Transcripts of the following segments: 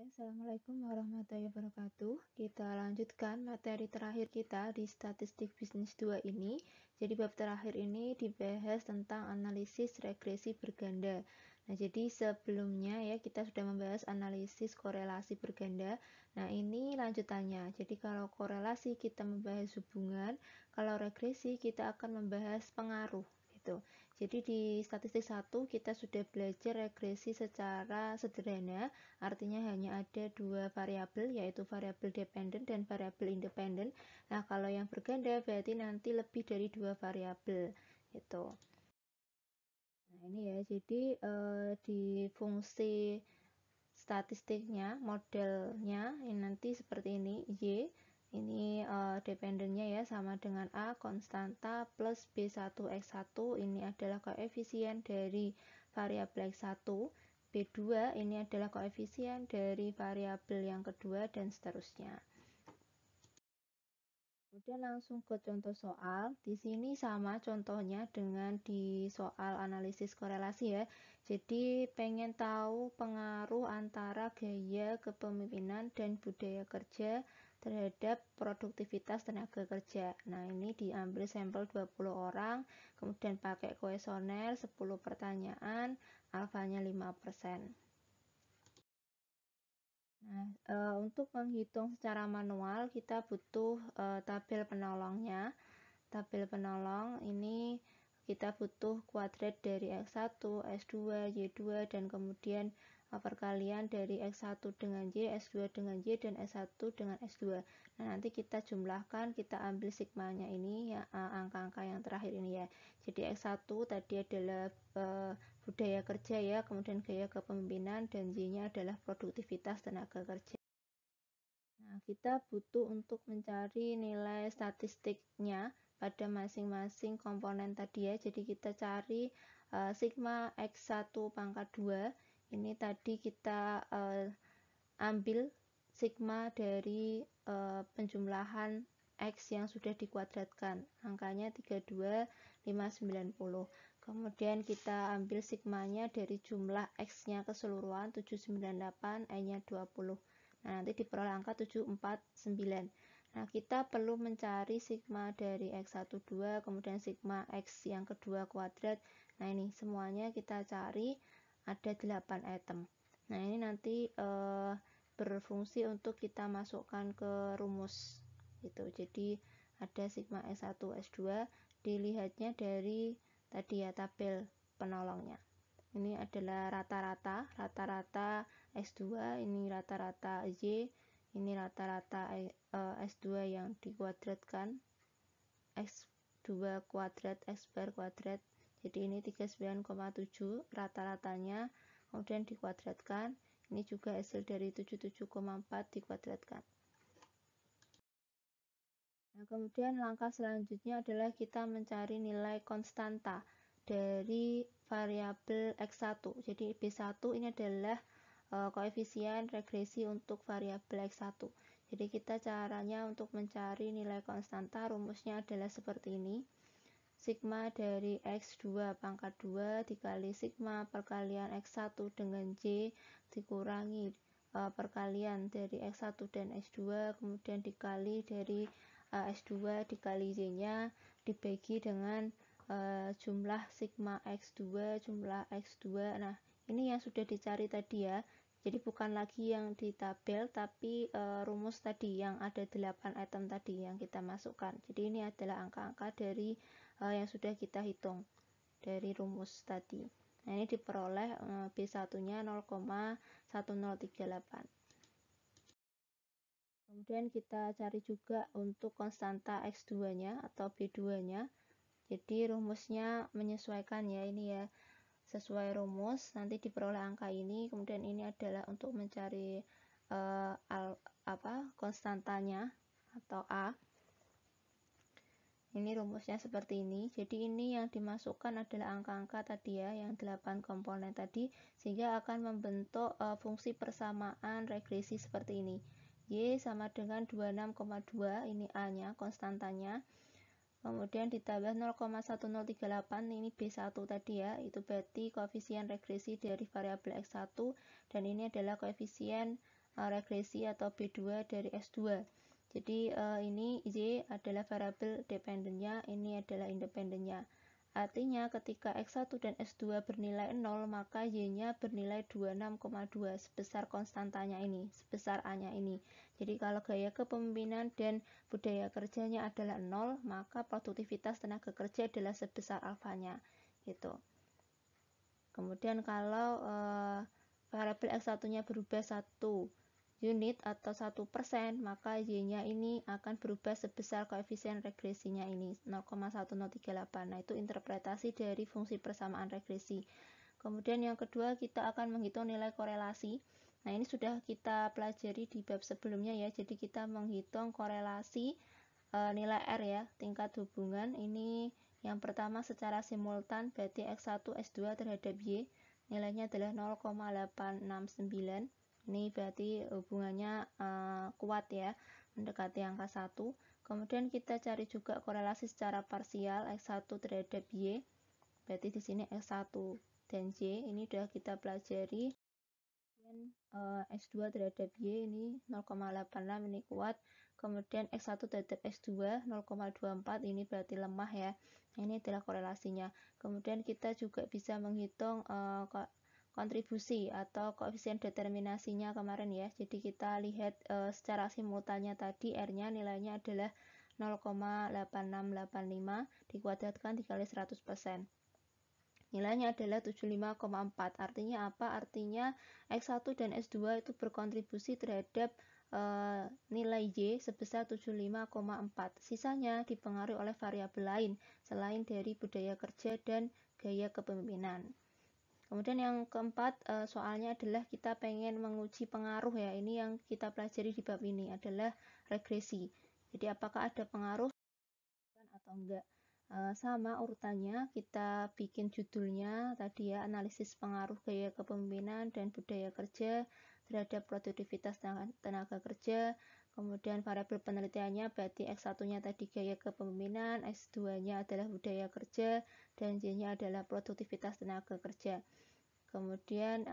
Assalamualaikum warahmatullahi wabarakatuh. Kita lanjutkan materi terakhir kita di statistik bisnis 2 ini. Jadi bab terakhir ini dibahas tentang analisis regresi berganda. Nah, jadi sebelumnya ya kita sudah membahas analisis korelasi berganda. Nah, ini lanjutannya. Jadi kalau korelasi kita membahas hubungan, kalau regresi kita akan membahas pengaruh gitu. Jadi di statistik 1 kita sudah belajar regresi secara sederhana, artinya hanya ada dua variabel, yaitu variabel dependen dan variabel independen. Nah, kalau yang berganda berarti nanti lebih dari dua variabel gitu. Nah, ini ya, jadi di fungsi statistiknya, modelnya ini nanti seperti ini, Y. Ini dependennya ya sama dengan A konstanta plus B1X1, ini adalah koefisien dari variabel X1, B2 ini adalah koefisien dari variabel yang kedua dan seterusnya. Kemudian langsung ke contoh soal. Di sini sama contohnya dengan di soal analisis korelasi ya. Jadi pengen tahu pengaruh antara gaya kepemimpinan dan budaya kerja terhadap produktivitas tenaga kerja. Nah, ini diambil sampel 20 orang, kemudian pakai kuesioner 10 pertanyaan, alfanya 5%. Nah, untuk menghitung secara manual kita butuh tabel penolongnya. Tabel penolong ini kita butuh kuadrat dari X1, S2, Y2, dan kemudian perkalian dari X1 dengan Y, S2 dengan Y, dan S1 dengan S2. Nah, nanti kita jumlahkan, kita ambil sigmanya ini, ya angka-angka yang terakhir ini ya. Jadi X1 tadi adalah budaya kerja ya, kemudian gaya kepemimpinan, dan Y-nya adalah produktivitas tenaga kerja. Nah, kita butuh untuk mencari nilai statistiknya pada masing-masing komponen tadi ya. Jadi kita cari sigma X1 pangkat 2. Ini tadi kita ambil sigma dari penjumlahan X yang sudah dikuadratkan. Angkanya 32,590. Kemudian kita ambil sigmanya dari jumlah X-nya keseluruhan 798, Y-nya 20. Nah, nanti diperoleh angka 749. Nah, kita perlu mencari sigma dari X12, kemudian sigma X yang kedua kuadrat. Nah, ini semuanya kita cari, ada 8 item. Nah, ini nanti berfungsi untuk kita masukkan ke rumus gitu. Jadi ada sigma S1 S2, dilihatnya dari tadi ya tabel penolongnya. Ini adalah rata-rata S2, ini rata-rata Y, ini rata-rata S2 yang dikuadratkan, X2 kuadrat, X bar kuadrat. Jadi ini 39,7 rata-ratanya, kemudian dikuadratkan. Ini juga hasil dari 77,4 dikuadratkan. Nah, kemudian langkah selanjutnya adalah kita mencari nilai konstanta dari variabel X1. Jadi B1 ini adalah koefisien regresi untuk variabel X1. Jadi kita caranya untuk mencari nilai konstanta, rumusnya adalah seperti ini. Sigma dari X2 pangkat 2 dikali sigma perkalian X1 dengan J dikurangi perkalian dari X1 dan S2, kemudian dikali dari S2 dikali Y-nya dibagi dengan jumlah sigma X2, jumlah X2. Nah, ini yang sudah dicari tadi ya. Jadi bukan lagi yang di tabel, tapi rumus tadi yang ada 8 item tadi yang kita masukkan. Jadi ini adalah angka-angka dari yang sudah kita hitung dari rumus tadi. Nah, ini diperoleh B1-nya 0,1038. Kemudian kita cari juga untuk konstanta X2-nya atau B2-nya. Jadi rumusnya menyesuaikan ya, ini ya. Sesuai rumus nanti diperoleh angka ini, kemudian ini adalah untuk mencari konstantanya atau A. Ini rumusnya seperti ini. Jadi ini yang dimasukkan adalah angka-angka tadi ya, yang 8 komponen tadi, sehingga akan membentuk fungsi persamaan regresi seperti ini. Y sama dengan 26,2, ini A-nya, konstantanya. Kemudian ditambah 0,1038, ini B1 tadi ya, itu berarti koefisien regresi dari variabel X1, dan ini adalah koefisien regresi atau B2 dari S2. Jadi ini Y adalah variabel dependennya, ini adalah independennya. Artinya ketika X1 dan S2 bernilai 0, maka Y-nya bernilai 26,2 sebesar konstantanya ini, sebesar A-nya ini. Jadi kalau gaya kepemimpinan dan budaya kerjanya adalah 0, maka produktivitas tenaga kerja adalah sebesar alfanya. Gitu. Kemudian kalau variabel X1-nya berubah 1 unit atau 1%, maka Y-nya ini akan berubah sebesar koefisien regresinya ini 0,1038. Nah, itu interpretasi dari fungsi persamaan regresi. Kemudian yang kedua, kita akan menghitung nilai korelasi. Nah, ini sudah kita pelajari di bab sebelumnya ya. Jadi kita menghitung korelasi nilai R ya, tingkat hubungan. Ini yang pertama secara simultan, berarti X1 S2 terhadap Y nilainya adalah 0,869. Ini berarti hubungannya kuat ya, mendekati angka 1. Kemudian kita cari juga korelasi secara parsial X1 terhadap Y. Berarti di sini X1 dan Y ini sudah kita pelajari. Dan S2 terhadap Y ini 0,86 ini kuat. Kemudian X1 terhadap S2 0,24 ini berarti lemah ya. Ini adalah korelasinya. Kemudian kita juga bisa menghitung kontribusi atau koefisien determinasinya kemarin ya. Jadi kita lihat secara simultannya tadi R-nya nilainya adalah 0,8685 dikuadratkan dikali 100%. Nilainya adalah 75,4. Artinya apa? Artinya X1 dan S2 itu berkontribusi terhadap nilai Y sebesar 75,4. Sisanya dipengaruhi oleh variabel lain selain dari budaya kerja dan gaya kepemimpinan. Kemudian yang keempat, soalnya adalah kita pengen menguji pengaruh ya. Ini yang kita pelajari di bab ini adalah regresi. Jadi apakah ada pengaruh atau enggak. Sama urutannya, kita bikin judulnya tadi ya, analisis pengaruh gaya kepemimpinan dan budaya kerja terhadap produktivitas tenaga kerja. Kemudian variabel penelitiannya berarti X1-nya tadi gaya kepemimpinan, S2-nya adalah budaya kerja, dan Y-nya adalah produktivitas tenaga kerja. Kemudian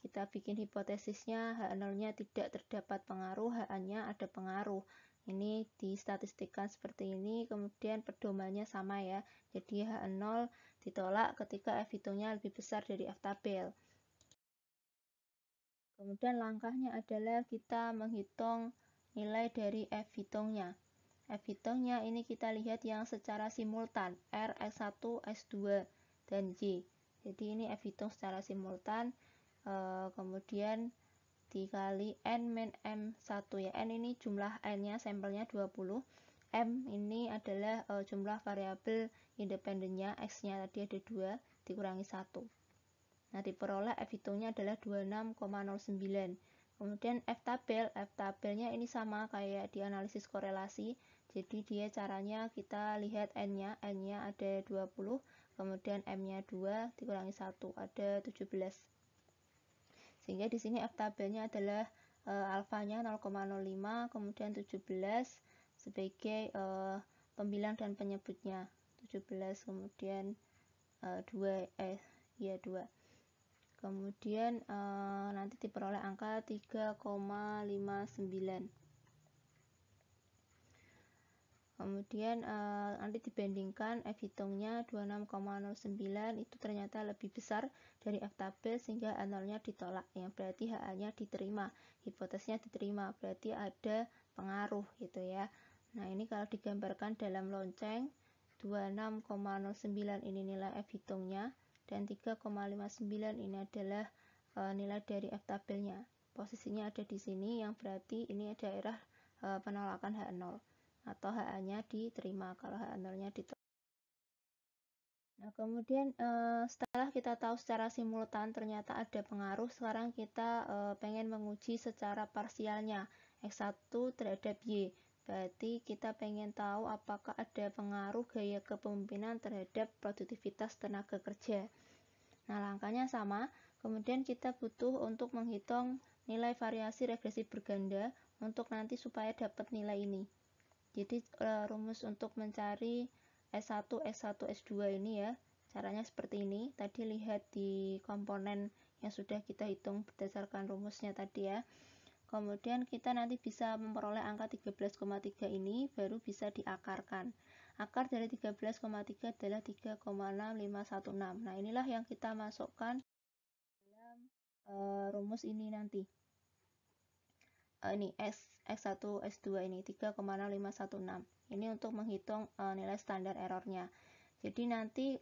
kita bikin hipotesisnya, H0-nya tidak terdapat pengaruh, H-nya ada pengaruh. Ini distatistikkan seperti ini, kemudian pedomannya sama ya. Jadi H0 ditolak ketika F-hitungnya lebih besar dari F-tabel. Kemudian langkahnya adalah kita menghitung nilai dari F-hitungnya. F-hitungnya ini kita lihat yang secara simultan, R, X1, S2, dan Y. Jadi ini F-hitung secara simultan, kemudian dikali N min M1 ya. N ini jumlah N-nya, sampelnya 20. M ini adalah jumlah variabel independennya, X-nya tadi ada 2, dikurangi 1. Nah, diperoleh F-hitungnya adalah 26,09. Kemudian F-tabelnya ini sama kayak di analisis korelasi. Jadi dia caranya kita lihat N-nya ada 20, kemudian M-nya 2 dikurangi 1 ada 17. Sehingga di sini F-tabelnya adalah alfanya 0,05, kemudian 17 sebagai pembilang dan penyebutnya. 17 kemudian 2 Kemudian nanti diperoleh angka 3,59. Kemudian nanti dibandingkan F-hitungnya 26,09 itu ternyata lebih besar dari F-tabel sehingga H0-nya ditolak. Yang berarti HA-nya diterima, hipotesnya diterima, berarti ada pengaruh gitu ya. Nah, ini kalau digambarkan dalam lonceng 26,09 ini nilai F-hitungnya dan 3,59 ini adalah nilai dari F-tabelnya. Posisinya ada di sini yang berarti ini daerah penolakan H0 atau HA-nya diterima kalau H0-nya ditolak. Nah, kemudian setelah kita tahu secara simultan ternyata ada pengaruh, sekarang kita pengen menguji secara parsialnya X1 terhadap Y. Berarti kita pengen tahu apakah ada pengaruh gaya kepemimpinan terhadap produktivitas tenaga kerja. Nah, langkahnya sama. Kemudian kita butuh untuk menghitung nilai variasi regresi berganda untuk nanti supaya dapat nilai ini. Jadi rumus untuk mencari S1, S1, S2 ini ya, caranya seperti ini. Tadi lihat di komponen yang sudah kita hitung berdasarkan rumusnya tadi ya. Kemudian kita nanti bisa memperoleh angka 13,3 ini baru bisa diakarkan. Akar dari 13,3 adalah 3,6516. Nah, inilah yang kita masukkan dalam rumus ini nanti. Ini X1, X2 ini 3,6516. Ini untuk menghitung nilai standar errornya. Jadi nanti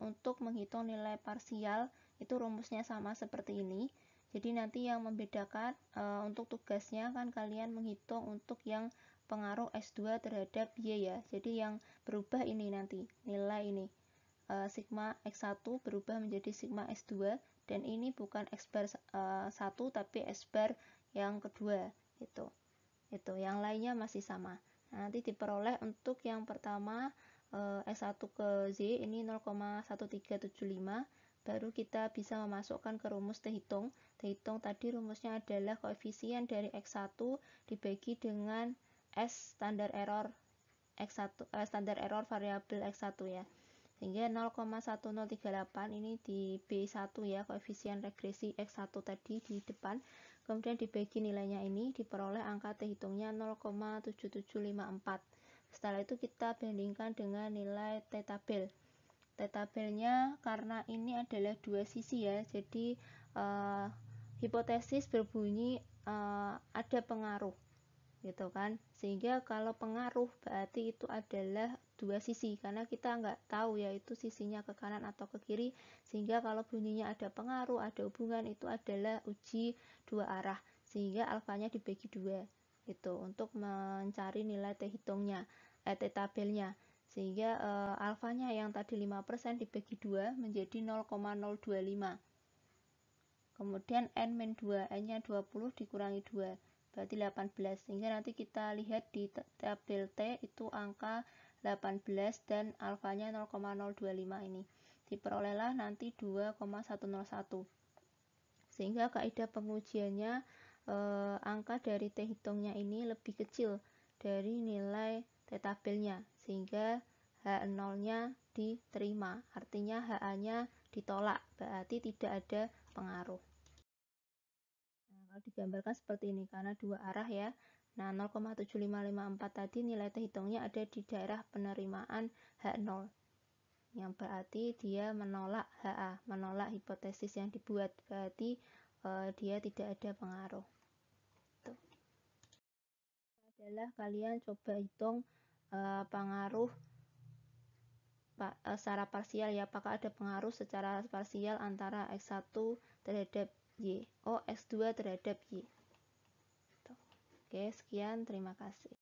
untuk menghitung nilai parsial itu rumusnya sama seperti ini. Jadi nanti yang membedakan untuk tugasnya kan kalian menghitung untuk yang pengaruh S2 terhadap Y ya. Jadi yang berubah ini nanti nilai ini sigma X1 berubah menjadi sigma S2 dan ini bukan X bar 1 tapi X bar yang kedua itu yang lainnya masih sama. Nah, nanti diperoleh untuk yang pertama S1 ke Z ini 0,1375 baru kita bisa memasukkan ke rumus T hitung. T hitung tadi rumusnya adalah koefisien dari X1 dibagi dengan S standar error X1 standar error variabel X1 ya. Sehingga 0,1038 ini di B1 ya, koefisien regresi X1 tadi di depan. Kemudian dibagi nilainya ini diperoleh angka T hitungnya 0,7754. Setelah itu kita bandingkan dengan nilai T tabel. T tabelnya karena ini adalah dua sisi ya, jadi hipotesis berbunyi ada pengaruh gitu kan, sehingga kalau pengaruh berarti itu adalah dua sisi karena kita nggak tahu ya itu sisinya ke kanan atau ke kiri, sehingga kalau bunyinya ada pengaruh ada hubungan itu adalah uji dua arah, sehingga alfanya dibagi dua itu untuk mencari nilai T hitungnya T tabelnya, sehingga alfanya yang tadi 5% dibagi 2 menjadi 0,025. Kemudian N-2, N-nya 20 dikurangi 2, berarti 18. Sehingga nanti kita lihat di tabel T itu angka 18 dan alfanya 0,025 ini. Diperolehlah nanti 2,101. Sehingga kaidah pengujiannya angka dari T hitungnya ini lebih kecil dari nilai T tabelnya, sehingga H0-nya diterima, artinya HA-nya ditolak, berarti tidak ada pengaruh. Nah, kalau digambarkan seperti ini, karena dua arah ya. Nah, 0,7554 tadi nilai T hitungnya ada di daerah penerimaan H0, yang berarti dia menolak HA, menolak hipotesis yang dibuat, berarti dia tidak ada pengaruh. Tuh. Adalah kalian coba hitung pengaruh secara parsial ya, apakah ada pengaruh secara parsial antara X1 terhadap Y, X2 terhadap Y. Oke, sekian, terima kasih.